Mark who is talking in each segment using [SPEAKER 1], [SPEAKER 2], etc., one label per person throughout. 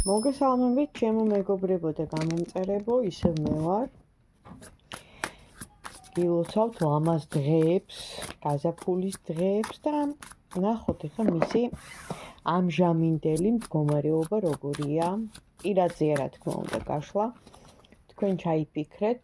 [SPEAKER 1] მოგესალმებით, ჩემო მეგობრებო და გამომწერებო, ისევ მე ვარ. გილოცავთ ლამაზ დღეებს, გაზაფხულის დღეებს და ნახოთ ახლა მისი ამჟამინდელი მდგომარეობა როგორია. პირადზეა რა თქმა უნდა გაშლა. თქვენ ჩაიფიქრეთ.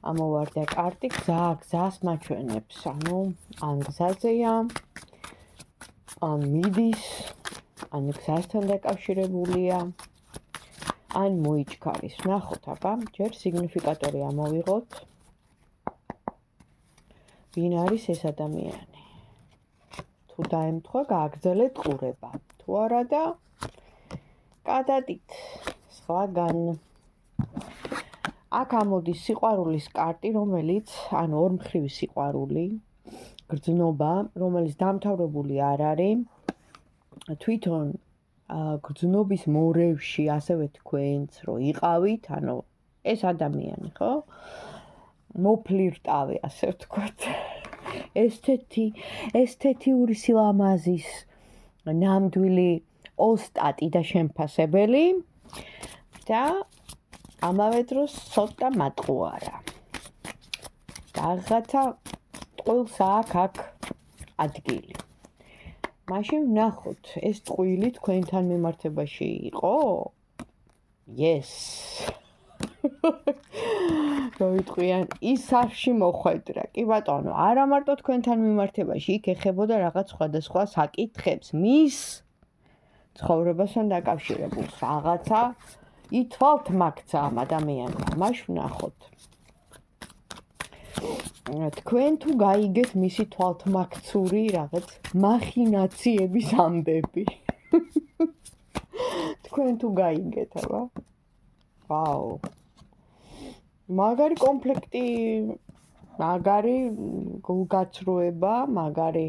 [SPEAKER 1] ამოვარდა კარტი, გზას მაჩვენებს. ანუ ან გზაზეა, ან მიდის, ან გზასთან დაკავშირებულია, ან მოიჩქარის. ნახოთ აბა, ჯერ სიგნიფიკატორი ამოვიღოთ. ვინ არის ეს ადამიანი? თუ დაემთხვა, გააგრძელეთ ყურება. თუ არა და გადადით სხვაგან. აქ ამოდის სიყვარულის კარტი, რომელიც, ანუ ორმხრივი სიყვარული, გრძნობა, რომელიც დამთავრებული არ არის. თვითონ გრძნობის მორევში, ასევე თქვენც რო იყავით, ანუ ეს ადამიანი, ხო? მოფლირტავე, ასე ვთქვათ. ესთეთიური სილამაზის ნამდვილი ოსტატი და შემფასებელი და ამავე დროს ცოტა მატყუარა. რაღაცა ტყუილს აქ ადგილი. მაშინ ვნახოთ, ეს ტყუილი თქვენთან მიმართებაში იყო? Yes. რო ვიტყვიან, ისარში მოხვედრა. კი ბატონო, არა მარტო თქვენთან მიმართებაში, იქ ეხებოდა რაღაც სხვადასხვა საკითხებს, მის ცხოვრებასთან დაკავშირებულს. რაღაცა ითვალთ მაგცა ამ ადამიანმა. მაშინ ვნახოთ. თქვენ თუ გაიგეთ მისი თვალთმაქცური რაღაც მახინაციების ამბები. თქვენ თუ გაიგეთ, აბა. ვაუ. მაგარი კომპლექტი, მაგარი გულგაცრუება, მაგარი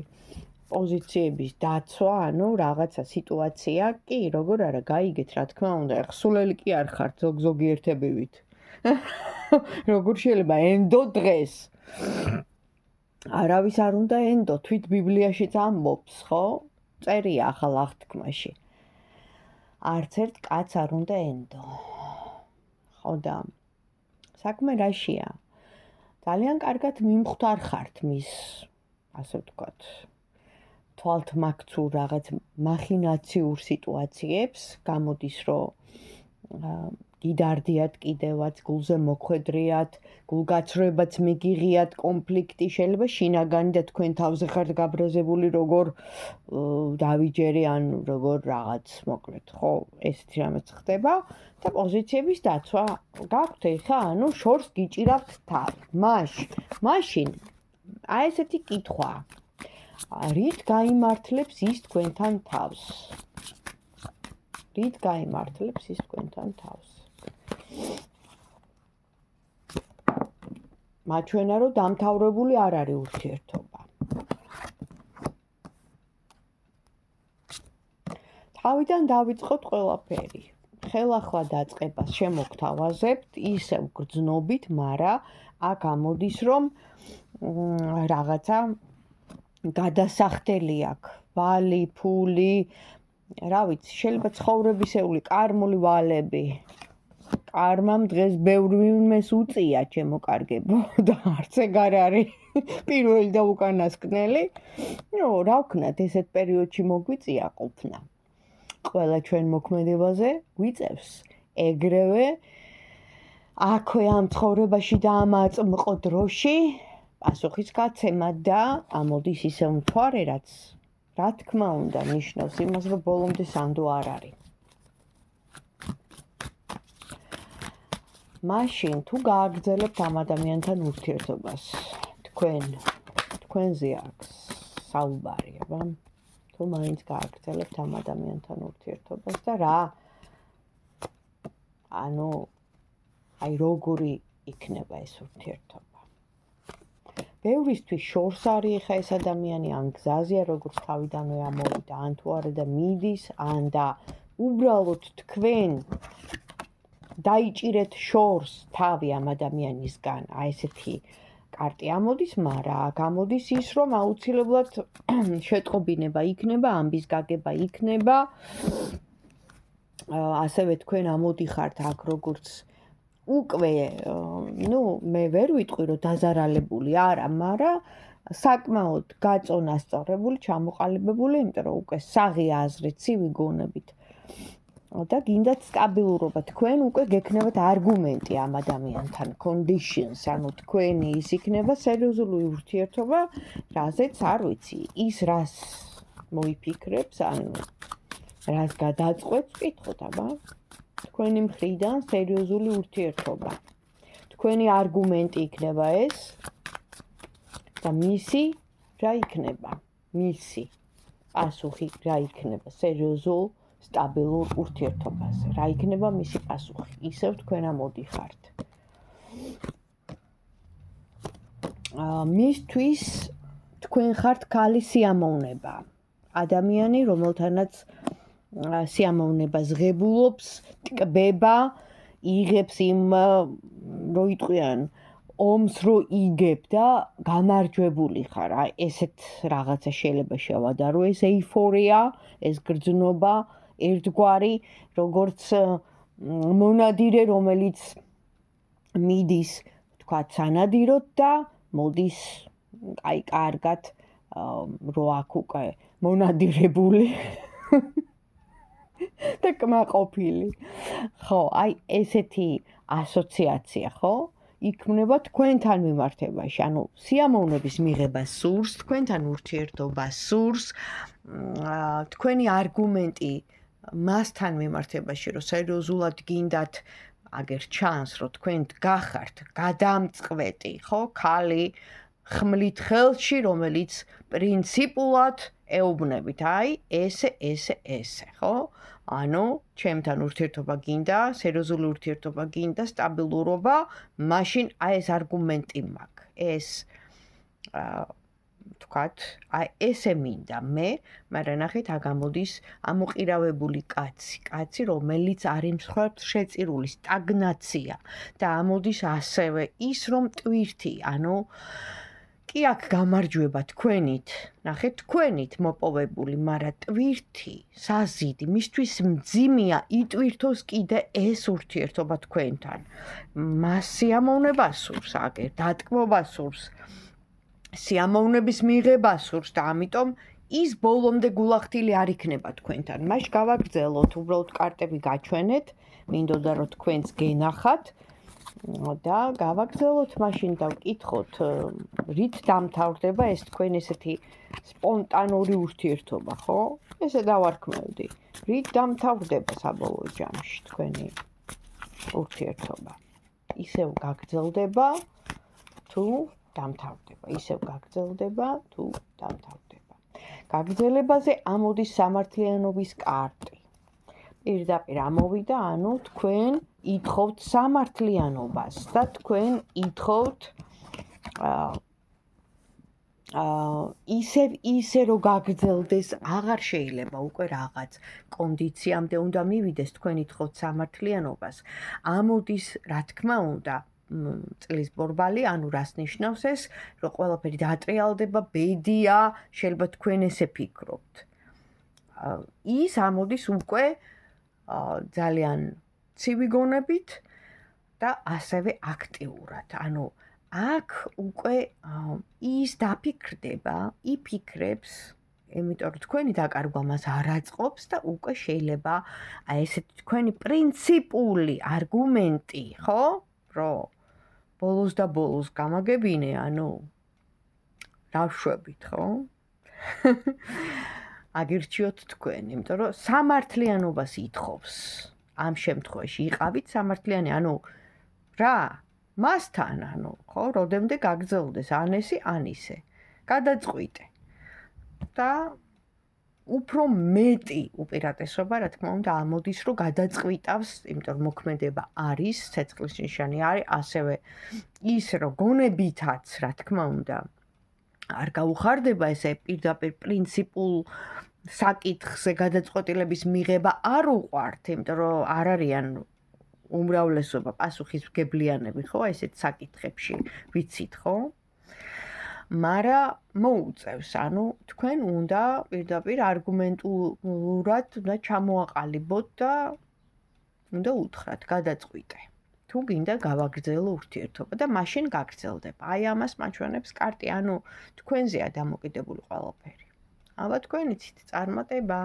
[SPEAKER 1] პოზიციების დაცვა, ანუ რაღაცა სიტუაცია, კი, როგორ არა, გაიგეთ, რა თქმა უნდა, ხსულელი კი არ ხართ ზოგიერთებივით. როგორ შეიძლება ენდო დღეს? არავის არ უნდა ენდო, თვით ბიბლიაშიც ამბობს, ხო? წერია ახალ აღთქმაში. არც ერთ კაცს არ უნდა ენდო. ხო და საქმე რაშია? ძალიან კარგად მიმხვდარ ხართ მის, ასე ვთქვათ, თვალთმაქცურ რაღაც მახინაციურ სიტუაციებს, გამოდის რომ გიდარდიათ კიდევაც, გულზე მოხვედრიათ, გულგაცრუებაც მიგიღიათ, კონფლიქტი, შეიძლება შინაგანი და თქვენ თავზე ხართ გაბრაზებული, როგორ დავიჯერე, ან როგორ რაღაც, მოკლედ, ხო, ესეთი რამეც ხდება და პოზიციების დაცვა გაქვთ ეხა, ანუ შორს გიჭირავთ თავი. მაშინ, აი ესეთი კითხვა. რით გაიმართლებს ის თქვენთან თავს? რით გაიმართლებს ის თქვენთან თავს? მაჩვენა რომ დამთავრებული არ არის ურთიერთობა. თავიდან დავიწყოთ ყველაფერი. ხელახლა დაწყებას შემოგთავაზებთ, ისევ გრძნობით, მაგრამ აქ ამოდის რომ რაღაცა გადასახდელი აქვს. ვალი, ფული, რა ვიცი, შეიძლება ცხოვრებისეული კარმული ვალები. კარმამ დღეს ბევრი ვინმეს უწია, ჩემო კარგებო, და არც ეგ არ არის პირველი და უკანასკნელი. რა ვქნათ, ესეთ პერიოდში მოგვიწია ყოფნა. ყველა ჩვენ მოქმედებაზე გვიწევს ეგრევე აქვე ამ ცხოვრებაში და ამ აწმყო დროში პასუხის გაცემა და ამოდის ისევ მთვარე, რაც რა თქმა უნდა ნიშნავს იმას, რომ ბოლომდე სანდო არ არის. მაშინ თუ გააგრძელებთ ამ ადამიანთან ურთიერთობას, თქვენზე აქვს საუბარი, აბა. თუ მაინც გააგრძელებთ ამ ადამიანთან ურთიერთობას და რა? ანუ აი როგორი იქნება ეს ურთიერთობა? ბევრისთვის შორს არის ხა ეს ადამიანი, ან გზაზეა, როგორც თავიდანვე ამოვიდა, ან თუ არა და მიდის, ან და უბრალოდ თქვენ დაიჭირეთ შორს თავი ამ ადამიანისგან, აი ესეთი კარტი ამოდის, მაგრამ აქ ამოდის ის, რომ აუცილებლად შეტყობინება იქნება, ამბის გაგება იქნება ასევე თქვენ ამოდიხართ აქ როგორც უკვე მე ვერ ვიტყვი რომ დაზარალებული არა, მაგრამ საკმაოდ გაწონასწორებული, ჩამოყალიბებული, იმიტომ რომ უკვე საღია აზრით, ცივი გონებით და გინდათ სტაბილურობა, თქვენ უკვე გექნებათ არგუმენტი ამ ადამიანთან, conditions, ანუ თქვენი ის იქნება სერიოზული ურთიერთობა, რაზეც არ ვიცი, ის რას მოიფიქრებს, ანუ რას გადაწყვეტს, ვკითხოთ, აბა. თქვენი მხრიდან სერიოზული ურთიერთობა. თქვენი არგუმენტი იქნება ეს და მისი რა იქნება? მისი პასუხი რა იქნება სერიოზულ სტაბილურ ურთიერთობაზე? რა იქნება მისი პასუხი? ისევ თქვენ ამოდიხართ. მისთვის თქვენ ხართ ქალი სიამოვნება. ადამიანი, რომელთანაც სიამოვნებას ღებულობს, ტკბება, იღებს იმ რო იტყვიან ომს რო იგებ და გამარჯვებული ხარ. აი ესეთ რაღაცა შეიძლება შევადარო, ეს ეიფორია, ეს გრძნობა, ერთგვარი, როგორც მონადირე, რომელიც მიდის, თქვათ, სანადიროდ და მოდის აი კარგად რო აქ უკვე მონადირებული და კმაყოფილი. ხო, აი ესეთი ასოციაცია, ხო? იქმნება თქვენთან მიმართებაში, ანუ სიამოვნების მიღება სურს, თქვენთან ურთიერთობა სურს, თქვენი არგუმენტი მასთან მიმართებაში, რომ სერიოზულად გინდათ, აგერ ჩანს, რომ თქვენ გახართ გადამწყვეტი, ხო, ქალი ხმლით ხელში, რომელიც პრინციპულად ეუბნებით, აი, ესე, ხო? ანუ, ჩემთან ურთიერთობა გინდა, სერიოზული ურთიერთობა გინდა, სტაბილურობა, მაშინ აი ეს არგუმენტი მაქვს. ეს თქვათ, აი ესე მინდა მე, მაგრამ ნახეთ, აგამოდის ამოყირავებული კაცი, რომელიც არ იმსხვერპლს შეწირული სტაგნაცია და ამოდის ასევე ის, რომ ტვირთი, ანუ კი აქ გამარჯვება თქვენით, ნახეთ, თქვენით მოპოვებული, მაგრამ ტვირთი, საზიდი, მისთვის მძიმეა იტვირთოს კიდე ეს ურთიერთობა თქვენთან. მას სიამოვნება სურს, აგერ დატკბობა სურს, სიამოვნების მიღება სურს და ამიტომ ის ბოლომდე გულახდილი არ იქნება თქვენთან. მაშ გავაგრძელოთ, უბრალოდ კარტები გაჩვენეთ, მინდოდა რომ თქვენს გენახათ და გავაგრძელოთ მაშინ და ვკითხოთ, რით დამთავრდება ეს თქვენ ესეთი სპონტანური ურთიერთობა, ხო? ესე დავარქმევდი. რით დამთავრდება საბოლოო ჯამში თქვენი ურთიერთობა? ისევ გაგრძელდება თუ დამთავრდება, ისევ გაგრძელდება თუ დამთავრდება. გაგრძელებაზე ამოდის სამართლიანობის კარტი. პირდაპირ ამოვიდა, ანუ თქვენ ითხოვთ სამართლიანობას და თქვენ ითხოვთ ისე რომ გაგრძელდეს, აღარ შეიძლება უკვე რაღაც კონდიციამდე უნდა მივიდეს, თქვენ ითხოვთ სამართლიანობას. ამოდის, რა თქმა უნდა, წლის ბორბალი, ანუ რას ნიშნავს ეს, რომ ყველაფერი დატრიალდება, ბედია, შეიძლება თქვენ ესე ფიქრობთ. ის ამოდის უკვე ძალიან ცივი გონებით და ასევე აქტიურად. ანუ აქ უკვე ის დაფიქრდება, იფიქრებს, იმიტომ რომ თქვენი დაკარგვა მას არ აწყობს და უკვე შეიძლება აი ესეთი თქვენი პრინციპული არგუმენტი, ხო? რომ ბოლოს და ბოლოს გამაგებინე, ანუ დავშვებით, ხო? აგირჩიოთ თქვენ, იმიტომ რომ სამართლიანობას ითხოვს. ამ შემთხვევაში იყავით სამართლიანი, ანუ რა? მასთან, ანუ, ხო, როდემდე გაგრძელდეს ან ესე, ან ისე. გადაწყვიტე. და უფრო მეტი უპირატესობა, რა თქმა უნდა, ამოდის, რომ გადაწყვიტავს, იმიტომ რომ მოქმედება არის, ცეცხლის ნიშანი არის, ასევე ის, რომ გონებითაც, რა თქმა უნდა, არ გაუხარდება ესე პირდაპირ პრინციპულ საკითხზე გადაწყვეტილების მიღება არ უყვართ, იმიტომ რომ არ არიან უმრავლესობა პასუხისმგებლიანები, ხო, ესეთ საკითხებში ვიცით, ხო? მაგრამ მოუწევს, ანუ თქვენ უნდა პირდაპირ არგუმენტულად უნდა ჩამოაყალიბოთ და უნდა უთხრათ, გადაწყვიტე. თუ გინდა გავაგრძელო ურთიერთობა და მაშინ გაგრძელდება. აი ამას მაჩვენებს კარტი, ანუ თქვენზეა დამოკიდებული ყველაფერი. აბა თქვენ იცით, წარმატება.